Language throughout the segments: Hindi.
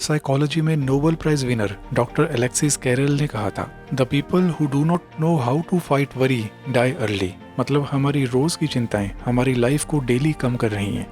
साइकोलॉजी में Nobel prize winner doctor Alexis Carrel ने कहा था, the people who do not know how to fight worry die early. मतलब हमारी रोज की चिंताएं हमारी लाइफ को डेली कम कर रही हैं।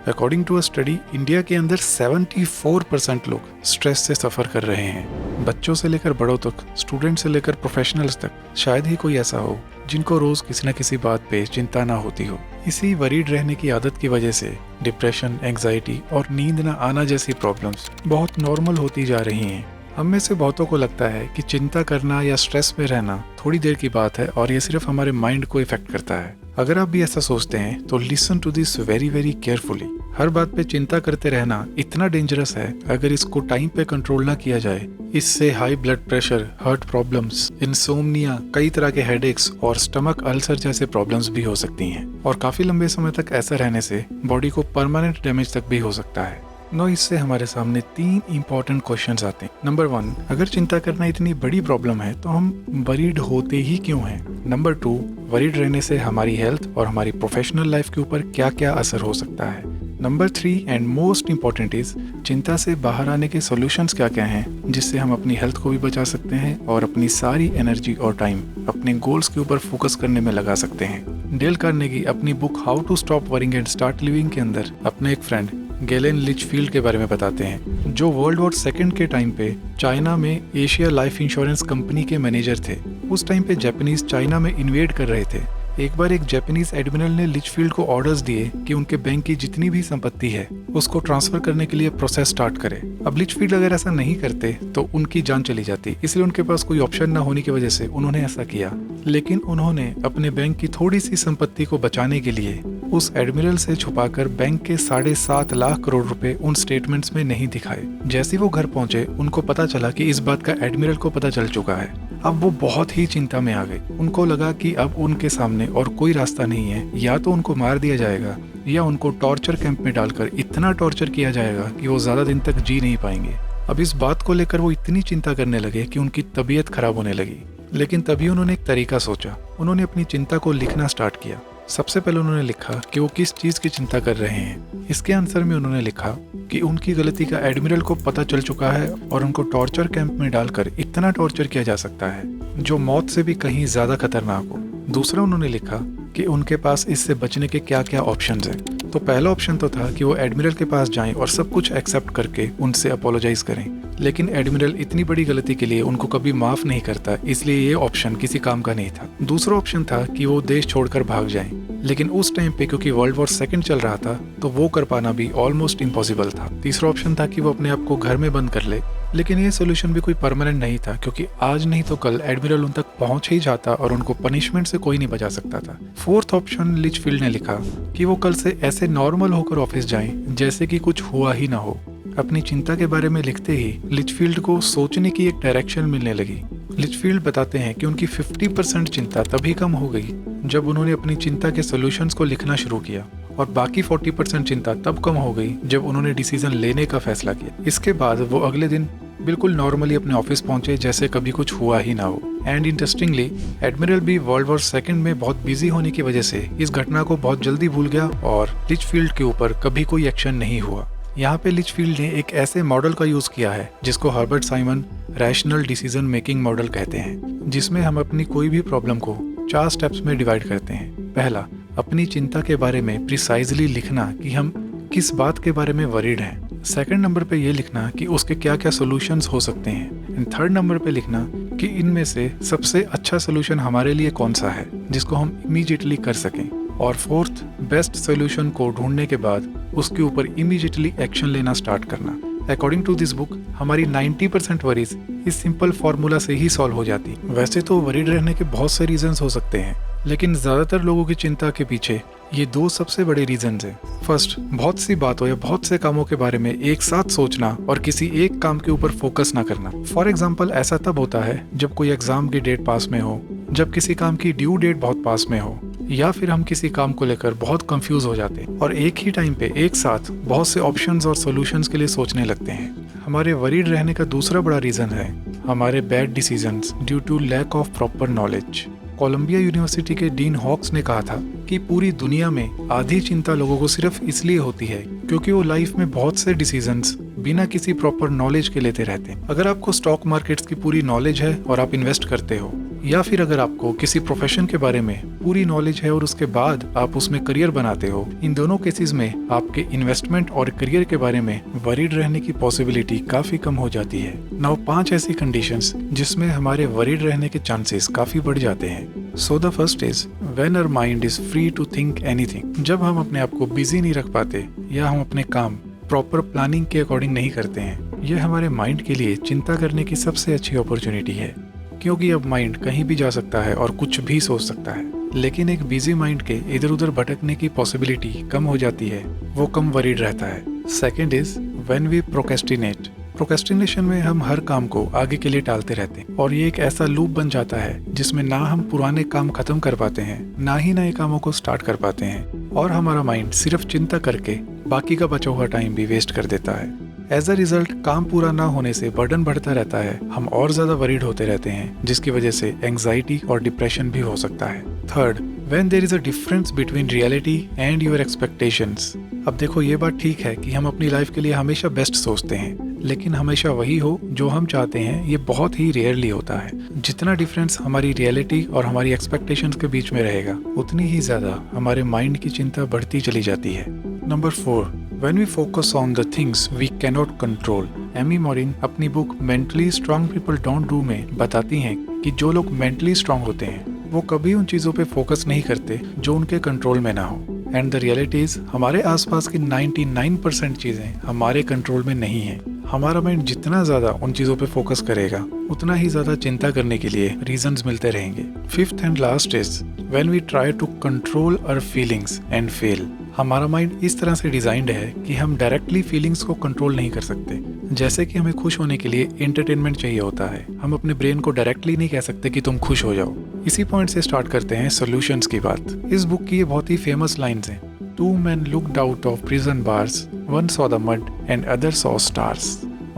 According to a study, India के अंदर 74% लोग स्ट्रेस से सफ़र कर रहे हैं। बच्चों से लेकर बड़ों तक, स्टूडेंट से लेकर प्रोफेशनल्स तक, शायद ही कोई ऐसा हो जिनको रोज़ किसी न किसी बात पे चिंता ना होती हो। इसी वरीड रहने की आदत की वजह से डिप्रेशन, एंग्जाइटी और नींद न आना जैसी प्रॉब्लम्स बहुत नॉर्मल होती जा रही हैं। हम में से बहुतों को लगता है कि चिंता करना या स्ट्रेस में रहना थोड़ी देर की बात है और ये सिर्फ हमारे माइंड को इफेक्ट करता है। अगर आप भी ऐसा सोचते हैं तो listen to this very very carefully. हर बात पे चिंता करते रहना इतना डेंजरस है अगर इसको टाइम पे कंट्रोल ना किया जाए। इससे high blood pressure, heart problems, insomnia, कई तरह के हेडेक्स और स्टमक अल्सर जैसे प्रॉब्लम्स भी हो सकती हैं। और काफी लंबे समय तक ऐसा रहने से बॉडी को परमानेंट डैमेज तक भी हो सकता है। इससे हमारे सामने 3 इंपॉर्टेंट क्वेश्चंस आते हैं। नंबर 1, अगर चिंता करना इतनी बड़ी प्रॉब्लम है तो हम वरीड होते ही क्यों हैं? नंबर 2, वरीड रहने से हमारी हेल्थ और हमारी प्रोफेशनल लाइफ के ऊपर क्या क्या असर हो सकता है? Number 3 and most important is, चिंता से बाहर आने के सॉल्यूशंस क्या क्या हैं जिससे हम अपनी हेल्थ को भी बचा सकते हैं और अपनी सारी एनर्जी और टाइम अपने गोल्स के ऊपर फोकस करने में लगा सकते हैं। डेल कार्नेगी अपनी book how to stop worrying and start living के अंदर अपने एक फ्रेंड गैलेन लिचफील्ड के बारे में बताते हैं, जो वर्ल्ड वॉर सेकेंड के टाइम पे चाइना में एशिया लाइफ इंश्योरेंस कंपनी के मैनेजर थे। उस टाइम पे जापानीज चाइना में इन्वेड कर रहे थे। एक बार एक जापानीज एडमिरल ने लिचफील्ड को ऑर्डर्स दिए कि उनके बैंक की जितनी भी संपत्ति है उसको ट्रांसफर करने के लिए प्रोसेस स्टार्ट करे। अब लिचफील्ड अगर ऐसा नहीं करते तो उनकी जान चली जाती, इसलिए उनके पास कोई ऑप्शन न होने की वजह से उन्होंने ऐसा किया। लेकिन उन्होंने अपने बैंक की थोड़ी सी संपत्ति को बचाने के लिए उस एडमिरल से छुपाकर बैंक के 7.5 लाख करोड़ रुपए उन स्टेटमेंट्स में नहीं दिखाए। जैसे वो घर पहुंचे उनको पता चला कि इस बात का एडमिरल को पता चल चुका है। अब वो बहुत ही चिंता में आ गए। उनको लगा कि अब उनके सामने और कोई रास्ता नहीं है, या तो उनको मार दिया जाएगा या उनको टॉर्चर कैंप में डालकर इतना टॉर्चर किया जाएगा कि वो ज्यादा दिन तक जी नहीं पाएंगे। अब इस बात को लेकर वो इतनी चिंता करने लगे कि उनकी तबीयत खराब होने लगी। लेकिन तभी उन्होंने एक तरीका सोचा। उन्होंने अपनी चिंता को लिखना स्टार्ट किया। सबसे पहले उन्होंने लिखा कि वो किस चीज की चिंता कर रहे हैं। इसके आंसर में उन्होंने लिखा कि उनकी गलती का एडमिरल को पता चल चुका है और उनको टॉर्चर कैंप में डालकर इतना टॉर्चर किया जा सकता है जो मौत से भी कहीं ज्यादा खतरनाक हो। दूसरा उन्होंने लिखा कि उनके पास इससे बचने के क्या क्या ऑप्शंस हैं। तो पहला ऑप्शन तो था कि वो एडमिरल के पास जाएं और सब कुछ एक्सेप्ट करके उनसे अपोलोजाइज करें। लेकिन एडमिरल इतनी बड़ी गलती के लिए उनको कभी माफ नहीं करता, इसलिए ये ऑप्शन किसी काम का नहीं था। दूसरा ऑप्शन था कि वो देश छोड़कर भाग जाएं। लेकिन उस टाइम पे क्योंकि वर्ल्ड वॉर सेकेंड चल रहा था तो वो कर पाना भी ऑलमोस्ट इम्पॉसिबल था। तीसरा ऑप्शन था कि वो अपने आप को घर में बंद कर ले। लेकिन ये सोल्यूशन भी कोई परमानेंट नहीं था, क्योंकि आज नहीं तो कल एडमिरल उन तक पहुंच ही जाता और उनको पनिशमेंट से कोई नहीं बचा सकता था। फोर्थ ऑप्शन लिचफील्ड ने लिखा कि वो कल से ऐसे नॉर्मल होकर ऑफिस जाएं जैसे कि कुछ हुआ ही ना हो। अपनी चिंता के बारे में लिखते ही लिचफील्ड को सोचने की एक डायरेक्शन मिलने लगी। लिचफील्ड बताते हैं कि उनकी 50% चिंता तभी कम हो गई जब उन्होंने अपनी चिंता के सॉल्यूशंस को लिखना शुरू किया, और बाकी 40% चिंता तब कम हो गई जब उन्होंने डिसीजन लेने का फैसला किया। इसके बाद वो अगले दिन बिल्कुल नॉर्मली अपने ऑफिस पहुंचे जैसे कभी कुछ हुआ ही ना हो। एंड इंटरेस्टिंगली, एडमिरल भी वर्ल्ड वॉर सेकेंड में बहुत बिजी होने की वजह से इस घटना को बहुत जल्दी भूल गया और लिचफील्ड के ऊपर कभी कोई एक्शन नहीं हुआ। यहाँ पे लिचफील्ड ने एक ऐसे मॉडल का यूज किया है जिसको Herbert Simon rational decision making model कहते हैं, जिसमें हम अपनी कोई भी प्रॉब्लम को 4 स्टेप्स में डिवाइड करते हैं। पहला, अपनी चिंता के बारे में प्रिसाइजली लिखना कि हम किस बात के बारे में वरीड हैं। सेकंड नंबर पे ये लिखना कि उसके क्या क्या सॉल्यूशंस हो सकते हैं। एंड थर्ड नंबर पे लिखना कि इनमें से सबसे अच्छा सॉल्यूशन हमारे लिए कौन सा है जिसको हम इमीडिएटली कर सकें। और फोर्थ, बेस्ट सॉल्यूशन को ढूंढने के बाद उसके ऊपर इमीडिएटली एक्शन लेना स्टार्ट करना। अकॉर्डिंग टू दिस बुक, हमारी 90% वरीज इस सिंपल फार्मूला से ही सॉल्व हो जाती। वैसे तो वरीड रहने के बहुत से रीजंस हो सकते हैं, लेकिन ज्यादातर लोगों की चिंता के पीछे ये 2 सबसे बड़े रीजंस हैं। फर्स्ट, बहुत सी बातों या बहुत से कामों के बारे में एक साथ सोचना और किसी एक काम के ऊपर फोकस ना करना। फॉर एग्जाम्पल, ऐसा तब होता है जब कोई एग्जाम की डेट पास में हो, जब किसी काम की ड्यू डेट बहुत पास में हो, या फिर हम किसी काम को लेकर बहुत कंफ्यूज हो जाते हैं और एक ही टाइम पे एक साथ बहुत से ऑप्शंस और सॉल्यूशंस के लिए सोचने लगते हैं। हमारे वरीड रहने का दूसरा बड़ा रीजन है हमारे bad decisions due to lack of proper knowledge. Columbia University के डीन हॉक्स ने कहा था कि पूरी दुनिया में आधी चिंता लोगों को सिर्फ इसलिए होती है क्योंकि वो लाइफ में बहुत से डिसीजंस बिना किसी प्रॉपर नॉलेज के लेते रहते हैं। अगर आपको स्टॉक मार्केट्स की पूरी नॉलेज है और आप इन्वेस्ट करते हो, या फिर अगर आपको किसी प्रोफेशन के बारे में पूरी नॉलेज है और उसके बाद आप उसमें करियर बनाते हो, इन दोनों केसेस में आपके इन्वेस्टमेंट और करियर के बारे में वरीड रहने की पॉसिबिलिटी काफी कम हो जाती है। नाउ 5 ऐसी कंडीशंस जिसमें हमारे वरीड रहने के चांसेस काफी बढ़ जाते हैं। So the first is when our mind is free to think anything. जब हम अपने आप को बिजी नहीं रख पाते या हम अपने काम प्रॉपर प्लानिंग के अकॉर्डिंग नहीं करते हैं, यह हमारे माइंड के लिए चिंता करने की सबसे अच्छी अपॉर्चुनिटी है, क्योंकि अब माइंड कहीं भी जा सकता है और कुछ भी सोच सकता है। लेकिन एक बिजी माइंड के इधर उधर भटकने की पॉसिबिलिटी कम हो जाती है, वो कम वरीड रहता है। Second is when we procrastinate. Procrastination में हम हर काम को आगे के लिए टालते रहते हैं और ये एक ऐसा लूप बन जाता है जिसमें ना हम पुराने काम खत्म कर पाते हैं, ना ही नए कामों को स्टार्ट कर पाते हैं, और हमारा माइंड सिर्फ चिंता करके बाकी का बचा हुआ टाइम भी वेस्ट कर देता है। एज अ रिजल्ट काम पूरा ना होने से बर्डन बढ़ता रहता है, हम और ज्यादा वरीड होते रहते हैं, जिसकी वजह से एंजाइटी और डिप्रेशन भी हो सकता है। Third, when there is a difference between reality and your expectations. अब देखो, ये बात ठीक है कि हम अपनी लाइफ के लिए हमेशा बेस्ट सोचते हैं, लेकिन हमेशा वही हो जो हम चाहते हैं ये बहुत ही रेयरली होता है। जितना डिफरेंस हमारी रियलिटी और हमारी एक्सपेक्टेशंस के बीच में रहेगा, उतनी ही ज्यादा हमारे माइंड की चिंता बढ़ती चली जाती है। Number 4, when we focus on the things we cannot control। Amy Morin अपनी book mentally strong people don't do में बताती हैं कि जो लोग मेंटली स्ट्रांग होते हैं वो कभी उन चीज़ों पे फोकस नहीं करते जो उनके कंट्रोल में ना हो। एंड द रियलिटी इज हमारे आसपास की 99% चीज़ें हमारे कंट्रोल में नहीं है। हमारा माइंड जितना ज़्यादा उन चीज़ों पे फोकस करेगा, उतना ही ज़्यादा चिंता करने के लिए रीजंस मिलते रहेंगे। Fifth and last is when we try to control our feelings and fail. हमारा माइंड इस तरह से डिजाइंड है कि हम डायरेक्टली फीलिंग्स को कंट्रोल नहीं कर सकते। जैसे कि हमें खुश होने के लिए एंटरटेनमेंट चाहिए होता है, हम अपने ब्रेन को डायरेक्टली नहीं कह सकते कि तुम खुश हो जाओ। इसी पॉइंट से स्टार्ट करते हैं सॉल्यूशंस की बात। इस बुक की ये बहुत ही फेमस लाइन्स हैं। 2 men looked out of prison bars, one saw the mud and other saw stars।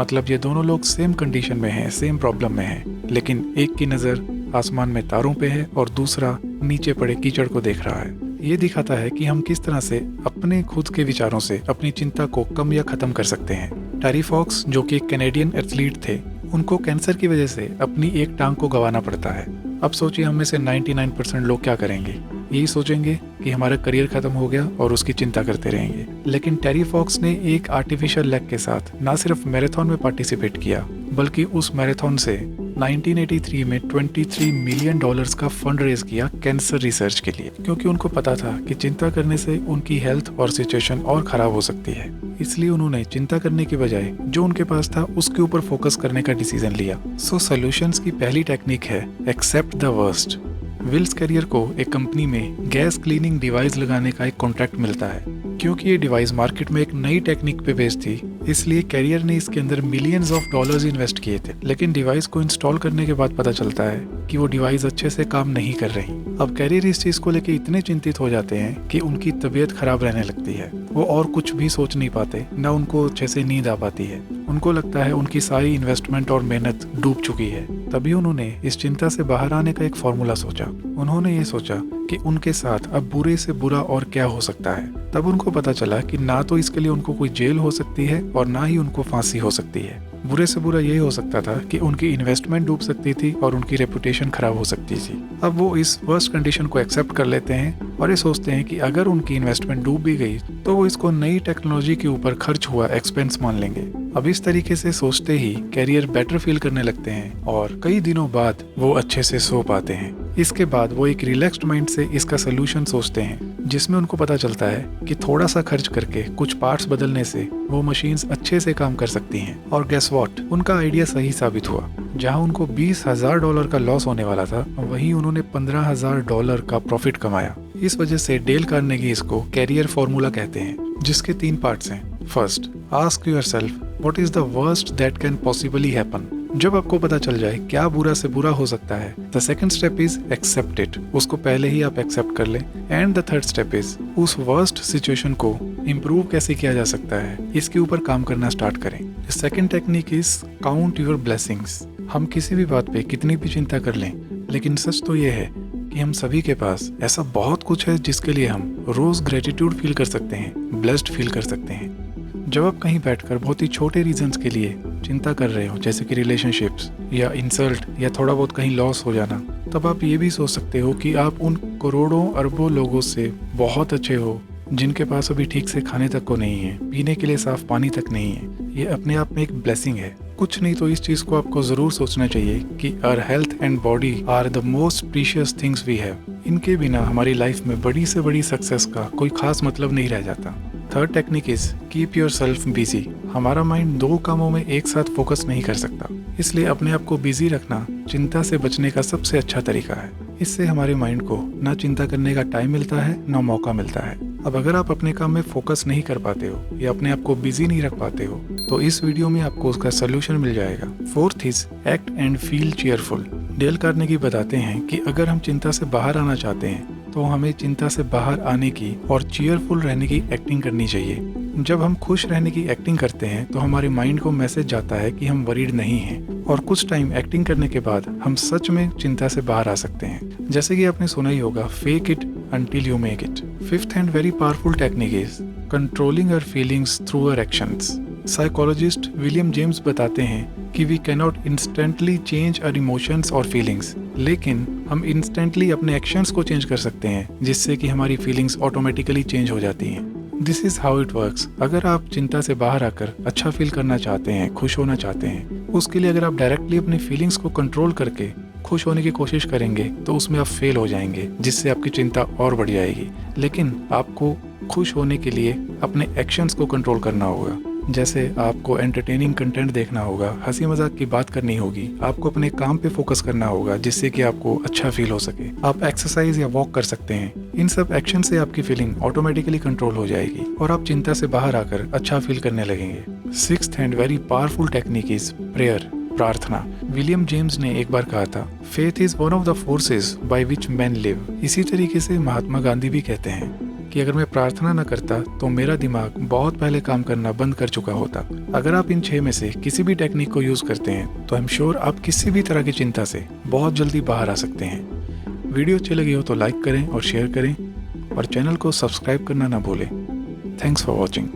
मतलब ये दोनों लोग सेम कंडीशन में हैं, सेम प्रॉब्लम में हैं, लेकिन एक की नज़र आसमान में तारों पे है और दूसरा नीचे पड़े कीचड़ को देख रहा है। ये दिखाता है कि हम किस तरह से अपने खुद के विचारों से अपनी चिंता को कम या खत्म कर सकते हैं। टेरी फॉक्स, जो कि एक कैनेडियन एथलीट थे, उनको कैंसर की वजह से अपनी एक टांग को गंवाना पड़ता है। अब सोचिए हम में से 99% लोग क्या करेंगे, यही सोचेंगे कि हमारा करियर खत्म हो गया और उसकी चिंता करते रहेंगे। लेकिन टेरी फॉक्स ने एक आर्टिफिशियल लेग के साथ ना सिर्फ मैराथन में पार्टिसिपेट किया, बल्कि उस मैराथन से 1983 में $23 मिलियन का फंड रेज किया कैंसर रिसर्च के लिए, क्योंकि उनको पता था कि चिंता करने से उनकी हेल्थ और सिचुएशन और खराब हो सकती है। इसलिए उन्होंने चिंता करने के बजाय जो उनके पास था उसके ऊपर फोकस करने का डिसीजन लिया। सो सॉल्यूशंस की पहली टेक्निक है accept the worst. Willis Carrier को एक कंपनी में गैस क्लीनिंग डिवाइस लगाने का एक कॉन्ट्रैक्ट मिलता है। क्योंकि ये डिवाइस मार्केट में एक नई टेक्निक पे बेस्ड थी, इसलिए कैरियर ने इसके अंदर मिलियंस ऑफ डॉलर्स इन्वेस्ट किए थे। लेकिन डिवाइस को इंस्टॉल करने के बाद पता चलता है कि वो डिवाइस अच्छे से काम नहीं कर रही। अब कैरियर इस चीज को लेके इतने चिंतित हो जाते हैं कि उनकी तबीयत खराब रहने लगती है। वो और कुछ भी सोच नहीं पाते, ना उनको अच्छे से नींद आ पाती है। उनको लगता है उनकी सारी इन्वेस्टमेंट और मेहनत डूब चुकी है। तभी उन्होंने इस चिंता से बाहर आने का एक फॉर्मूला सोचा। उन्होंने ये सोचा कि उनके साथ अब बुरे से बुरा और क्या हो सकता है। तब उनको पता चला कि ना तो इसके लिए उनको कोई जेल हो सकती है और ना ही उनको फांसी हो सकती है। बुरे से बुरा यही हो सकता था कि उनकी इन्वेस्टमेंट डूब सकती थी और उनकी रेपुटेशन खराब हो सकती थी। अब वो इस वर्स्ट कंडीशन को एक्सेप्ट कर लेते हैं और ये सोचते हैं कि अगर उनकी इन्वेस्टमेंट डूब भी गई तो वो इसको नई टेक्नोलॉजी के ऊपर खर्च हुआ एक्सपेंस मान लेंगे। अब इस तरीके से सोचते ही कैरियर बेटर फील करने लगते हैं और कई दिनों बाद वो अच्छे से सो पाते हैं। इसके बाद वो एक रिलैक्स्ड माइंड से इसका सोल्यूशन सोचते हैं, जिसमें उनको पता चलता है कि थोड़ा सा खर्च करके कुछ पार्ट्स बदलने से वो मशीन्स अच्छे से काम कर सकती हैं। और गेस व्हाट, उनका आइडिया सही साबित हुआ। जहां उनको $20,000 का लॉस होने वाला था, वहीं उन्होंने $15,000 का प्रॉफिट कमाया। इस वजह से डेल कार्नेगी इसको कैरियर फॉर्मूला कहते हैं, जिसके 3 पार्ट्स हैं। First, ask yourself what is the worst that can possibly happen. जब आपको पता चल जाए क्या बुरा से बुरा हो सकता है, the second step is accept it. उसको पहले ही आप एक्सेप्ट कर लें। And the third step is उस वर्स्ट सिचुएशन को इम्प्रूव कैसे किया जा सकता है, इसके ऊपर काम करना स्टार्ट करें। Second technique is count your blessings. हम किसी भी बात पे कितनी भी चिंता कर लें, लेकिन सच तो ये है कि कि हम सभी के पास ऐसा बहुत कुछ है जिसके लिए हम रोज़ ग्रेटिट्यूड फील कर सकते हैं, ब्लेस्ड फील कर सकते हैं। जब आप कहीं बैठकर बहुत ही छोटे रीजंस के लिए चिंता कर रहे हो, जैसे कि रिलेशनशिप्स या इंसल्ट या थोड़ा बहुत कहीं लॉस हो जाना, तब आप ये भी सोच सकते हो कि आप उन करोड़ों अरबों लोगों से बहुत अच्छे हो जिनके पास अभी ठीक से खाने तक को नहीं है, पीने के लिए साफ पानी तक नहीं है। ये अपने आप में एक ब्लेसिंग है। कुछ नहीं तो इस चीज़ को आपको ज़रूर सोचना चाहिए कि our health and body are the most precious things we have. इनके बिना हमारी लाइफ में बड़ी से बड़ी सक्सेस का कोई खास मतलब नहीं रह जाता। Third technique is keep your self busy. हमारा माइंड दो कामों में एक साथ फोकस नहीं कर सकता, इसलिए अपने आप को बिजी रखना चिंता से बचने का सबसे अच्छा तरीका है। इससे हमारे माइंड को ना चिंता करने का टाइम मिलता है, ना मौका मिलता है। अब अगर आप अपने काम में फोकस नहीं कर पाते हो या अपने आप को बिजी नहीं रख पाते हो, तो इस वीडियो में आपको उसका सोल्यूशन मिल जाएगा। Fourth is act and feel cheerful. Dale Carnegie बताते हैं कि अगर हम चिंता से बाहर आना चाहते हैं तो हमें चिंता से बाहर आने की और चीयरफुल रहने की एक्टिंग करनी चाहिए। जब हम खुश रहने की एक्टिंग करते हैं तो हमारे माइंड को मैसेज जाता है कि हम वरीड नहीं हैं, और कुछ टाइम एक्टिंग करने के बाद हम सच में चिंता से बाहर आ सकते हैं। जैसे कि आपने सुना ही होगा, fake it until you make it. Fifth and very powerful technique is controlling our feelings through our actions. Psychologist William James बताते हैं कि we cannot instantly change our emotions और फीलिंग्स, लेकिन हम इंस्टेंटली अपने एक्शंस को चेंज कर सकते हैं, जिससे कि हमारी फीलिंग्स ऑटोमेटिकली चेंज हो जाती हैं। This is how it works. अगर आप चिंता से बाहर आकर अच्छा फील करना चाहते हैं, खुश होना चाहते हैं, उसके लिए अगर आप डायरेक्टली अपनी फीलिंग्स को कंट्रोल करके खुश होने की कोशिश करेंगे तो उसमें आप फेल हो जाएंगे, जिससे आपकी चिंता और बढ़ जाएगी। लेकिन आपको खुश होने के लिए अपने एक्शंस को कंट्रोल करना होगा। जैसे आपको एंटरटेनिंग कंटेंट देखना होगा, हंसी मजाक की बात करनी होगी, आपको अपने काम पे फोकस करना होगा जिससे कि आपको अच्छा फील हो सके। आप एक्सरसाइज या वॉक कर सकते हैं। इन सब एक्शन से आपकी फीलिंग ऑटोमेटिकली कंट्रोल हो जाएगी और आप चिंता से बाहर आकर अच्छा फील करने लगेंगे। Sixth and very powerful technique is prayer, प्रार्थना। विलियम जेम्स ने एक बार कहा था, faith is one of the forces by which man live. इसी तरीके से महात्मा गांधी भी कहते हैं कि अगर मैं प्रार्थना न करता तो मेरा दिमाग बहुत पहले काम करना बंद कर चुका होता। अगर आप इन 6 में से किसी भी टेक्निक को यूज करते हैं तो आई एम श्योर आप किसी भी तरह की चिंता से बहुत जल्दी बाहर आ सकते हैं। वीडियो अच्छी लगी हो तो लाइक करें और शेयर करें, और चैनल को सब्सक्राइब करना ना भूलें। Thanks for watching.